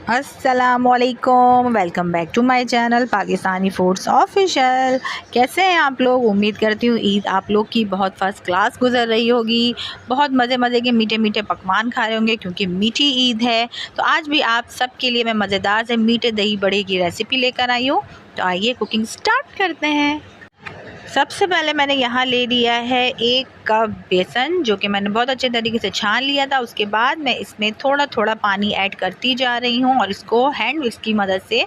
अस्सलामुअलैकुम, welcome back to my channel Pakistani foods official. कैसे हैं आप लोग? उम्मीद करती हूँ ईद आप लोग की बहुत फर्स्ट क्लास गुजर रही होगी। बहुत मज़े मज़े के मीठे मीठे पकवान खा रहे होंगे क्योंकि मीठी ईद है। तो आज भी आप सबके लिए मैं मज़ेदार से मीठे दही बड़े की रेसिपी लेकर आई हूँ। तो आइए कुकिंग स्टार्ट करते हैं। सबसे पहले मैंने यहाँ ले लिया है 1 कप बेसन, जो कि मैंने बहुत अच्छे तरीके से छान लिया था। उसके बाद मैं इसमें थोड़ा थोड़ा पानी ऐड करती जा रही हूँ और इसको हैंड विस्क की मदद से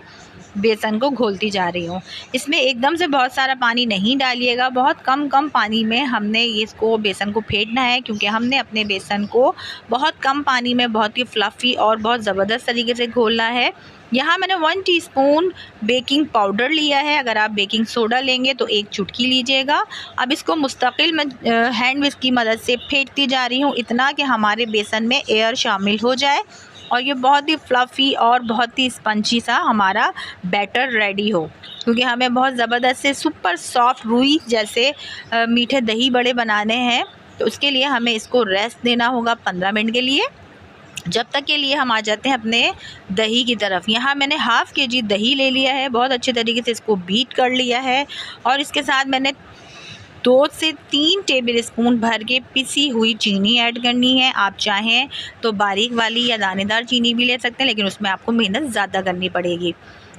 बेसन को घोलती जा रही हूँ। इसमें एकदम से बहुत सारा पानी नहीं डालिएगा, बहुत कम कम पानी में हमने इसको बेसन को फेंटना है, क्योंकि हमने अपने बेसन को बहुत कम पानी में बहुत ही फ्लफ़ी और बहुत ज़बरदस्त तरीके से घोलना है। यहाँ मैंने 1 टीस्पून बेकिंग पाउडर लिया है। अगर आप बेकिंग सोडा लेंगे तो 1 चुटकी लीजिएगा। अब इसको मुस्तकिल मैं हैंड विस्क की मदद से फेंटती जा रही हूँ, इतना कि हमारे बेसन में एयर शामिल हो जाए और ये बहुत ही फ्लफ़ी और बहुत ही स्पंजी सा हमारा बैटर रेडी हो। क्योंकि हमें बहुत ज़बरदस्त से सुपर सॉफ्ट रुई जैसे मीठे दही बड़े बनाने हैं, तो उसके लिए हमें इसको रेस्ट देना होगा 15 मिनट के लिए, जब तक के लिए हम आ जाते हैं अपने दही की तरफ। यहाँ मैंने हाफ़ केजी दही ले लिया है, बहुत अच्छे तरीके से इसको बीट कर लिया है और इसके साथ मैंने 2 से 3 टेबल स्पून भर के पिसी हुई चीनी ऐड करनी है। आप चाहें तो बारीक वाली या दानेदार चीनी भी ले सकते हैं, लेकिन उसमें आपको मेहनत ज़्यादा करनी पड़ेगी।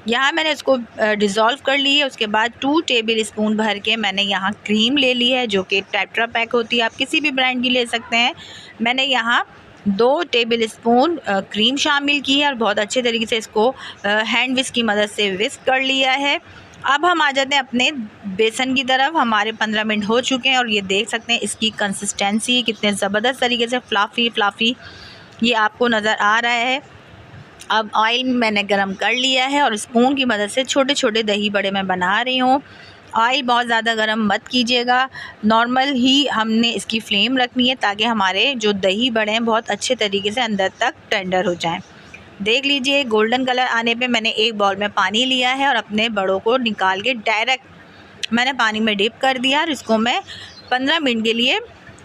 यहाँ मैंने इसको डिज़ोल्व कर ली है। उसके बाद 2 टेबल स्पून भर के मैंने यहाँ क्रीम ले ली है, जो कि टेट्रा पैक होती है, आप किसी भी ब्रांड की ले सकते हैं। मैंने यहाँ 2 टेबल स्पून क्रीम शामिल की है और बहुत अच्छे तरीके से इसको हैंड विस्क की मदद से विस्क कर लिया है। अब हम आ जाते हैं अपने बेसन की तरफ। हमारे 15 मिनट हो चुके हैं और ये देख सकते हैं इसकी कंसिस्टेंसी कितने ज़बरदस्त तरीके से फ्लफ़ी ये आपको नज़र आ रहा है। अब ऑयल मैंने गरम कर लिया है और स्पून की मदद से छोटे छोटे दही बड़े मैं बना रही हूँ। ऑयल बहुत ज़्यादा गरम मत कीजिएगा, नॉर्मल ही हमने इसकी फ्लेम रखनी है, ताकि हमारे जो दही बड़े हैं बहुत अच्छे तरीके से अंदर तक टेंडर हो जाएं। देख लीजिए गोल्डन कलर आने पे मैंने एक बाउल में पानी लिया है और अपने बड़ों को निकाल के डायरेक्ट मैंने पानी में डिप कर दिया और इसको मैं 15 मिनट के लिए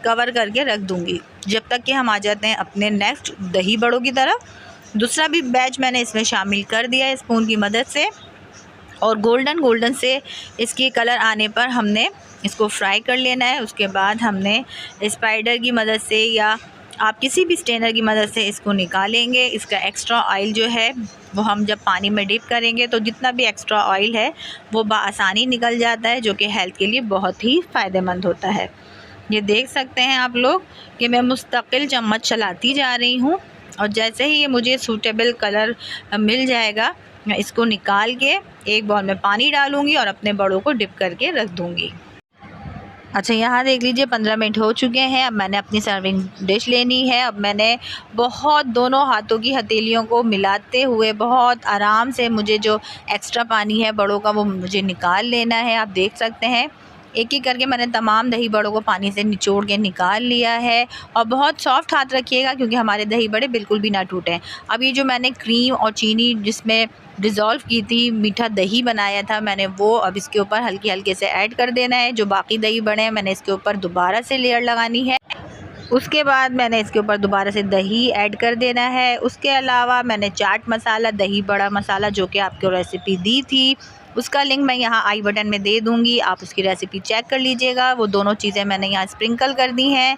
कवर करके रख दूँगी, जब तक कि हम आ जाते हैं अपने नेक्स्ट दही बड़ों की तरफ। दूसरा भी बैच मैंने इसमें शामिल कर दिया है स्पून की मदद से और गोल्डन से इसकी कलर आने पर हमने इसको फ्राई कर लेना है। उसके बाद हमने स्पाइडर की मदद से या आप किसी भी स्ट्रेनर की मदद से इसको निकालेंगे। इसका एक्स्ट्रा ऑयल जो है वो हम जब पानी में डिप करेंगे तो जितना भी एक्स्ट्रा ऑयल है वो बआसानी निकल जाता है, जो कि हेल्थ के लिए बहुत ही फ़ायदेमंद होता है। ये देख सकते हैं आप लोग कि मैं मुस्तकिल चम्मच चलाती जा रही हूँ और जैसे ही ये मुझे सूटेबल कलर मिल जाएगा मैं इसको निकाल के एक बाउल में पानी डालूँगी और अपने बड़ों को डिप करके रख दूँगी। अच्छा, यहाँ देख लीजिए 15 मिनट हो चुके हैं। अब मैंने अपनी सर्विंग डिश लेनी है। अब मैंने बहुत दोनों हाथों की हथेलियों को मिलाते हुए बहुत आराम से मुझे जो एक्स्ट्रा पानी है बड़ों का वो मुझे निकाल लेना है। आप देख सकते हैं एक एक करके मैंने तमाम दही बड़ों को पानी से निचोड़ के निकाल लिया है। और बहुत सॉफ्ट हाथ रखिएगा क्योंकि हमारे दही बड़े बिल्कुल भी ना टूटें। अब ये जो मैंने क्रीम और चीनी जिसमें डिज़ोल्व की थी, मीठा दही बनाया था मैंने, वो अब इसके ऊपर हल्के हल्के से ऐड कर देना है। जो बाकी दही बड़े हैं मैंने इसके ऊपर दोबारा से लेयर लगानी है। उसके बाद मैंने इसके ऊपर दोबारा से दही ऐड कर देना है। उसके अलावा मैंने चाट मसाला, दही बड़ा मसाला जो कि आपको रेसिपी दी थी, उसका लिंक मैं यहाँ आई बटन में दे दूँगी, आप उसकी रेसिपी चेक कर लीजिएगा। वो दोनों चीज़ें मैंने यहाँ स्प्रिंकल कर दी हैं।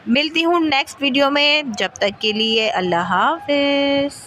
मिलती हूँ नेक्स्ट वीडियो में, जब तक के लिए अल्लाह हाफ़िज़।